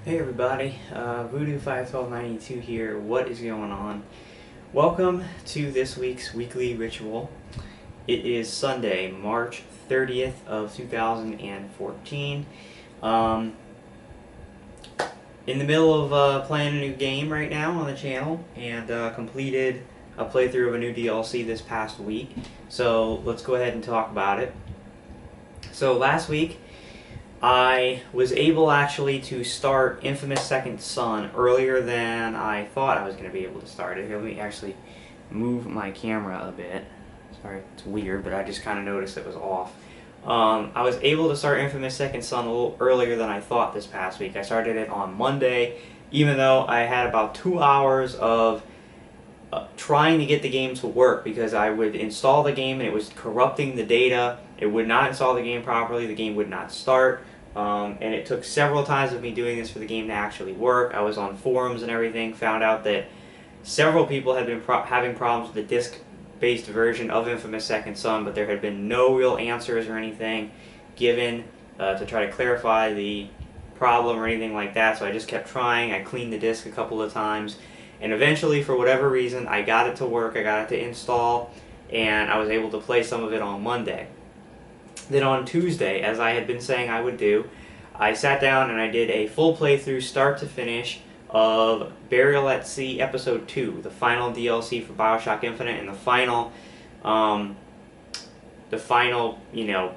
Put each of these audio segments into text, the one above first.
Hey everybody, Voodoo51292 here. What is going on? Welcome to this week's weekly ritual. It is Sunday, March 30th of 2014. Um, in the middle of playing a new game right now on the channel, and completed a playthrough of a new DLC this past week. So let's go ahead and talk about it. So last week, I was able actually to start Infamous Second Son earlier than I thought I was going to be able to start it. Here, let me actually move my camera a bit. Sorry, it's weird, but I just kind of noticed it was off. I was able to start Infamous Second Son a little earlier than I thought this past week. I started it on Monday, even though I had about 2 hours of trying to get the game to work, because I would install the game and it was corrupting the data. It would not install the game properly. The game would not start. And it took several times of me doing this for the game to actually work. I was on forums and everything, found out that several people had been having problems with the disc-based version of Infamous Second Son, but there had been no real answers or anything given to try to clarify the problem or anything like that, so I just kept trying. I cleaned the disc a couple of times, and eventually, for whatever reason, I got it to work, I got it to install, and I was able to play some of it on Monday. Then on Tuesday, as I had been saying I would do, I sat down and I did a full playthrough, start to finish, of Burial at Sea Episode 2, the final DLC for Bioshock Infinite, and the final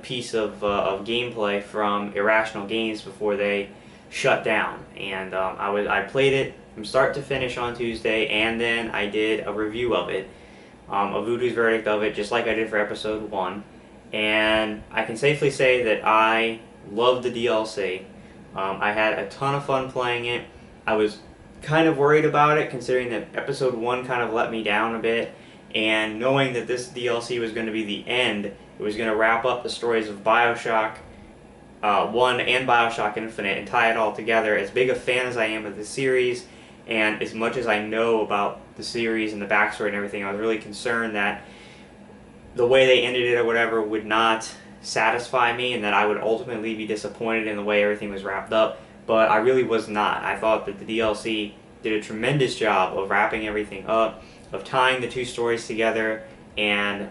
piece of gameplay from Irrational Games before they shut down. And I played it from start to finish on Tuesday, and then I did a review of it, a Voodoo's verdict of it, just like I did for Episode 1. And I can safely say that I loved the DLC. I had a ton of fun playing it. I was kind of worried about it, considering that Episode 1 kind of let me down a bit, and knowing that this DLC was going to be the end, it was going to wrap up the stories of Bioshock 1 and Bioshock Infinite and tie it all together. As big a fan as I am of the series, and as much as I know about the series and the backstory and everything, I was really concerned that the way they ended it or whatever would not satisfy me, and that I would ultimately be disappointed in the way everything was wrapped up. But I really was not. I thought that the DLC did a tremendous job of wrapping everything up, of tying the two stories together, and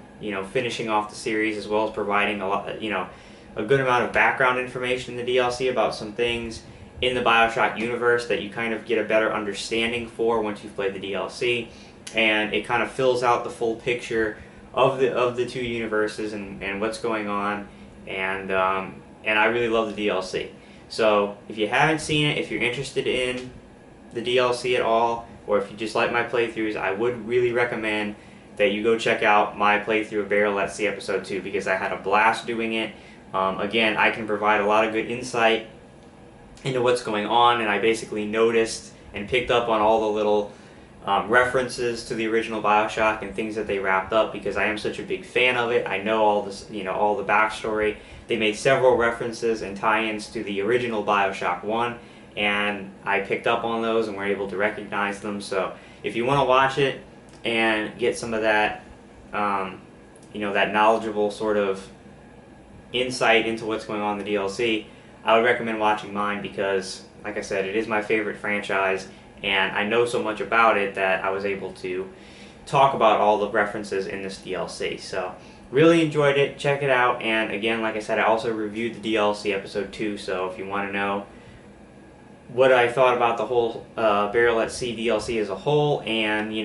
finishing off the series, as well as providing a good amount of background information in the DLC about some things in the Bioshock universe that you kind of get a better understanding for once you've played the DLC, and it kind of fills out the full picture of the two universes and what's going on, and I really love the DLC. So if you haven't seen it, if you're interested in the DLC at all, or if you just like my playthroughs, I would really recommend that you go check out my playthrough of Burial at Sea Episode 2, because I had a blast doing it. Again, I can provide a lot of good insight into what's going on, and I basically noticed and picked up on all the little references to the original Bioshock and things that they wrapped up, because I am such a big fan of it. I know all this, all the backstory. They made several references and tie-ins to the original Bioshock 1, and I picked up on those and were able to recognize them. So if you want to watch it and get some of that, that knowledgeable sort of insight into what's going on in the DLC, I would recommend watching mine, because, like I said, it is my favorite franchise, and I know so much about it that I was able to talk about all the references in this DLC. So really enjoyed it. Check it out. And again, like I said, I also reviewed the DLC Episode 2, so if you want to know what I thought about the whole Burial at Sea DLC as a whole, and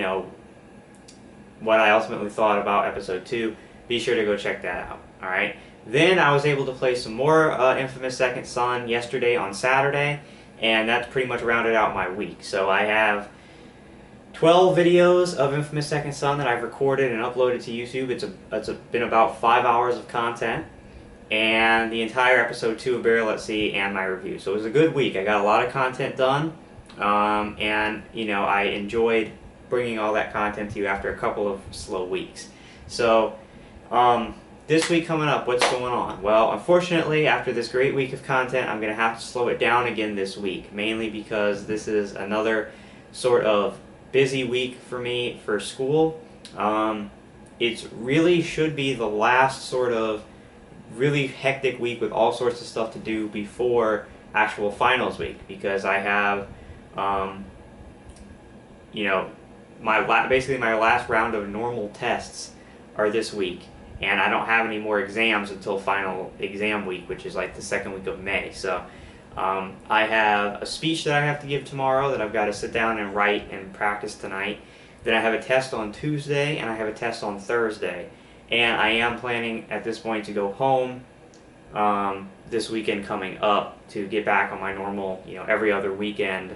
what I ultimately thought about Episode 2, be sure to go check that out. Alright? Then I was able to play some more Infamous Second Son yesterday on Saturday, and that's pretty much rounded out my week. So I have 12 videos of Infamous Second Son that I've recorded and uploaded to YouTube. It's been about 5 hours of content, and the entire Episode 2 of Burial at Sea and my review. So it was a good week. I got a lot of content done, and I enjoyed bringing all that content to you after a couple of slow weeks. So this week coming up, what's going on? Well, unfortunately, after this great week of content, I'm going to have to slow it down again this week, mainly because this is another sort of busy week for me for school. It really should be the last sort of really hectic week with all sorts of stuff to do before actual finals week, because I have, you know, basically my last round of normal tests are this week, and I don't have any more exams until final exam week, which is like the second week of May. So I have a speech that I have to give tomorrow that I've got to sit down and write and practice tonight. Then I have a test on Tuesday, and I have a test on Thursday. And I am planning at this point to go home this weekend coming up to get back on my normal, every other weekend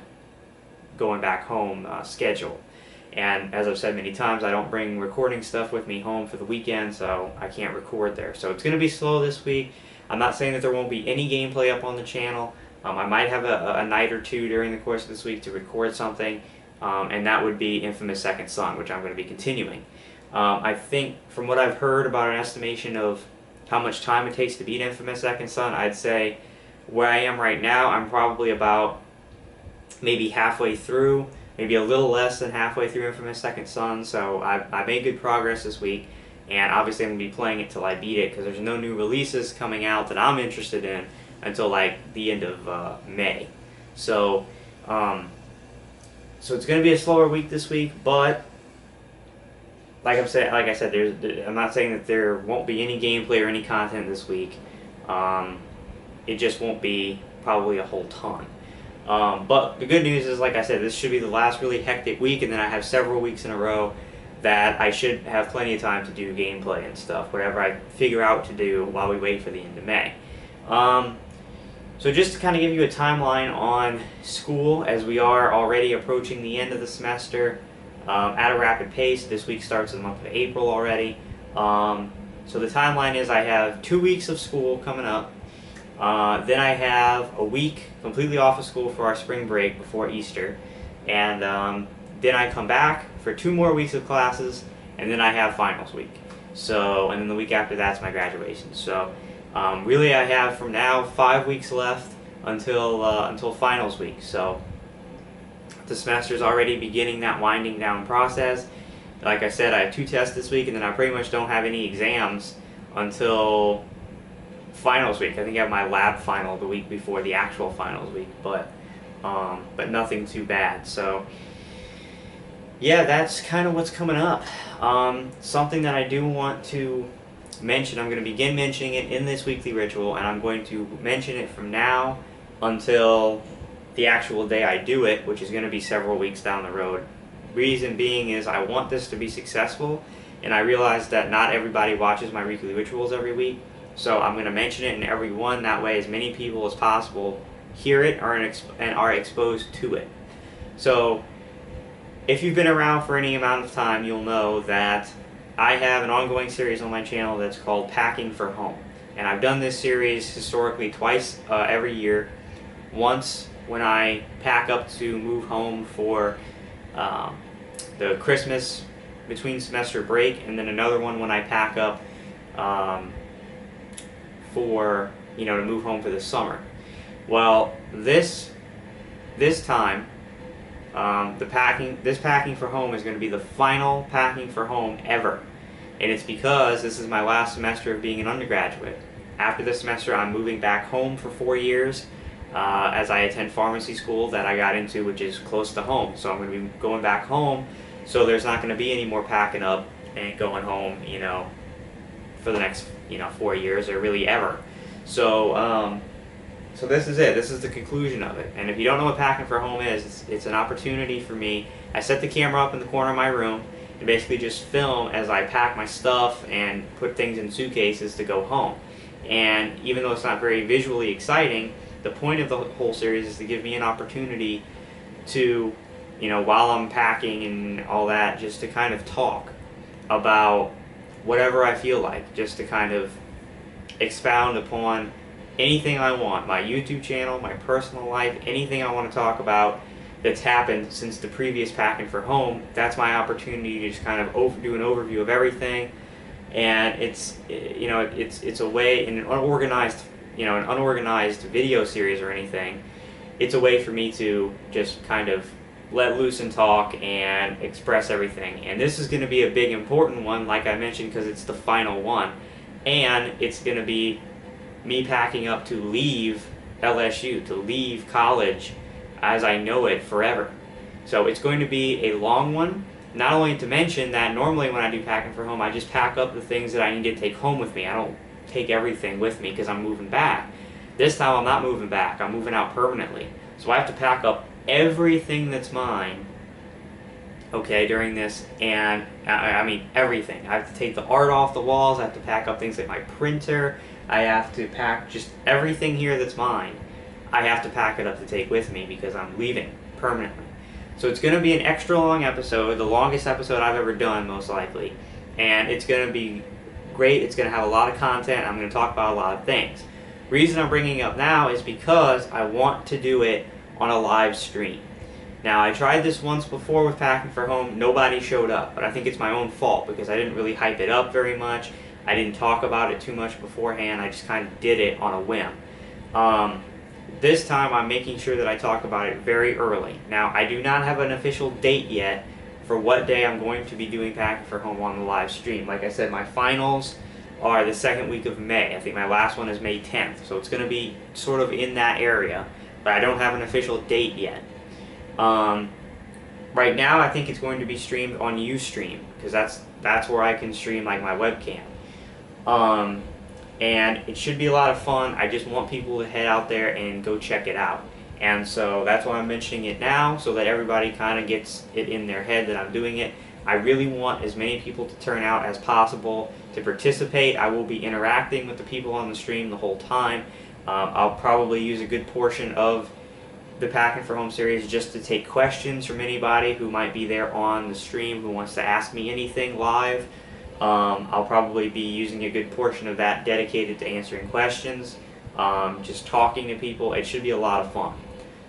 going back home schedule. And as I've said many times, I don't bring recording stuff with me home for the weekend, so I can't record there. So it's going to be slow this week. I'm not saying that there won't be any gameplay up on the channel. I might have a night or two during the course of this week to record something, and that would be Infamous Second Son, which I'm going to be continuing. I think from what I've heard about an estimation of how much time it takes to beat Infamous Second Son, I'd say where I am right now, I'm probably about maybe halfway through, maybe a little less than halfway through Infamous Second Son, so I made good progress this week, and obviously I'm going to be playing it till I beat it, because there's no new releases coming out that I'm interested in until like the end of May. So, so it's going to be a slower week this week, but like I said, I'm not saying that there won't be any gameplay or any content this week. It just won't be probably a whole ton. But the good news is, like I said, this should be the last really hectic week, and then I have several weeks in a row that I should have plenty of time to do gameplay and stuff, whatever I figure out to do while we wait for the end of May. So just to kind of give you a timeline on school, as we are already approaching the end of the semester at a rapid pace. This week starts in the month of April already. So the timeline is I have 2 weeks of school coming up. Then I have a week completely off of school for our spring break before Easter. And then I come back for 2 more weeks of classes, and then I have finals week. So, and then the week after that's my graduation. So really I have from now 5 weeks left until finals week. So the semester's already beginning that winding down process. Like I said, I have 2 tests this week, and then I pretty much don't have any exams until finals week. I think I have my lab final the week before the actual finals week, but nothing too bad. So yeah, that's kind of what's coming up. Something that I do want to mention, I'm going to begin mentioning it in this weekly ritual, and I'm going to mention it from now until the actual day I do it, which is going to be several weeks down the road. Reason being is I want this to be successful, and I realize that not everybody watches my weekly rituals every week, so I'm going to mention it in every one. That way as many people as possible hear it and are exposed to it. So if you've been around for any amount of time, you'll know that I have an ongoing series on my channel that's called Packing for Home. And I've done this series historically twice every year. Once when I pack up to move home for the Christmas between semester break, and then another one when I pack up for, to move home for the summer. Well, this time, this packing for home is going to be the final packing for home ever. And it's because this is my last semester of being an undergraduate. After this semester, I'm moving back home for 4 years as I attend pharmacy school that I got into, which is close to home. So I'm going to be going back home, so there's not going to be any more packing up and going home, for the next, 4 years, or really ever. So, so this is it. This is the conclusion of it. And if you don't know what Packing for Home is, it's an opportunity for me. I set the camera up in the corner of my room and basically just film as I pack my stuff and put things in suitcases to go home. And even though it's not very visually exciting, the point of the whole series is to give me an opportunity to, while I'm packing and all that, just to kind of talk about whatever I feel like, just to kind of expound upon anything I want, my YouTube channel, my personal life, anything I want to talk about that's happened since the previous Packing for Home. That's my opportunity to just kind of do an overview of everything. And it's a way, in an unorganized video series or anything, it's a way for me to just kind of let loose and talk and express everything. And this is going to be a big important one, like I mentioned, because it's the final one. And it's going to be me packing up to leave LSU, to leave college as I know it forever. So it's going to be a long one. Not only to mention that normally when I do packing for home, I just pack up the things that I need to take home with me. I don't take everything with me because I'm moving back. This time I'm not moving back. I'm moving out permanently. So I have to pack up everything that's mine, okay, during this, and I mean everything. I have to take the art off the walls. I have to pack up things like my printer. I have to pack just everything here that's mine. I have to pack it up to take with me because I'm leaving permanently. So it's going to be an extra long episode, the longest episode I've ever done, most likely. And it's going to be great. It's going to have a lot of content. I'm going to talk about a lot of things. Reason I'm bringing it up now is because I want to do it on a live stream. Now, I tried this once before with Packing for Home. Nobody showed up, but I think it's my own fault because I didn't really hype it up very much. I didn't talk about it too much beforehand. I just kind of did it on a whim. This time I'm making sure that I talk about it very early. Now, I do not have an official date yet for what day I'm going to be doing Packing for Home on the live stream. Like I said, my finals are the second week of May. I think my last one is May 10th, so it's going to be sort of in that area, but I don't have an official date yet. Right now, I think it's going to be streamed on Ustream, because that's where I can stream like my webcam. And it should be a lot of fun. I just want people to head out there and go check it out. And so that's why I'm mentioning it now, so that everybody kind of gets it in their head that I'm doing it. I really want as many people to turn out as possible to participate. I will be interacting with the people on the stream the whole time. I'll probably use a good portion of the Packing for Home series just to take questions from anybody who might be there on the stream who wants to ask me anything live. I'll probably be using a good portion of that dedicated to answering questions, just talking to people. It should be a lot of fun.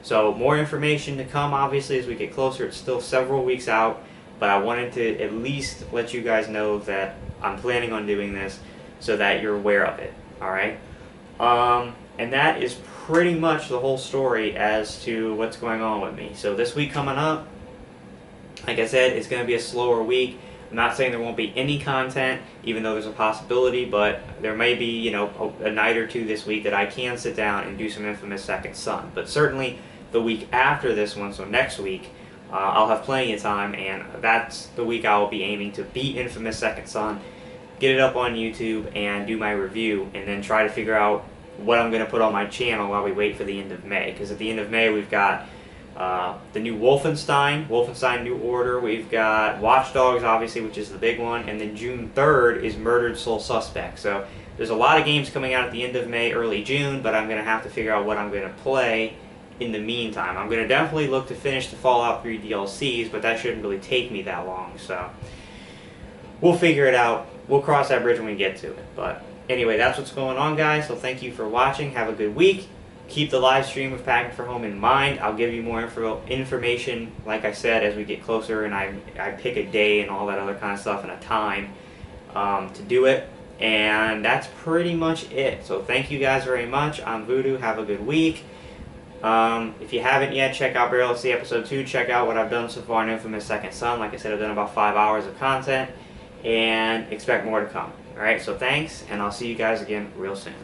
So more information to come, obviously, as we get closer. It's still several weeks out, but I wanted to at least let you guys know that I'm planning on doing this so that you're aware of it, alright? And that is pretty much the whole story as to what's going on with me. So this week coming up, like I said, it's going to be a slower week. I'm not saying there won't be any content, even though there's a possibility, but there may be, you know, a night or two this week that I can sit down and do some Infamous Second Son. But certainly the week after this one, so next week, I'll have plenty of time, and that's the week I will be aiming to beat Infamous Second Son, get it up on YouTube, and do my review, and then try to figure out what I'm going to put on my channel while we wait for the end of May. Because at the end of May, we've got the new Wolfenstein New Order, we've got Watch Dogs, obviously, which is the big one, and then June 3rd is Murdered Soul Suspect. So there's a lot of games coming out at the end of May, early June, but I'm going to have to figure out what I'm going to play in the meantime. I'm going to definitely look to finish the Fallout 3 DLCs, but that shouldn't really take me that long, so we'll figure it out. We'll cross that bridge when we get to it. But anyway, that's what's going on, guys, so thank you for watching. Have a good week. Keep the live stream of Packing for Home in mind. I'll give you more information, like I said, as we get closer, and I pick a day and all that other kind of stuff and a time to do it. And that's pretty much it. So thank you guys very much. I'm Voodoo. Have a good week. If you haven't yet, check out Barrel Sea Episode 2. Check out what I've done so far in Infamous Second Son. Like I said, I've done about 5 hours of content, and expect more to come. Alright, so thanks, and I'll see you guys again real soon.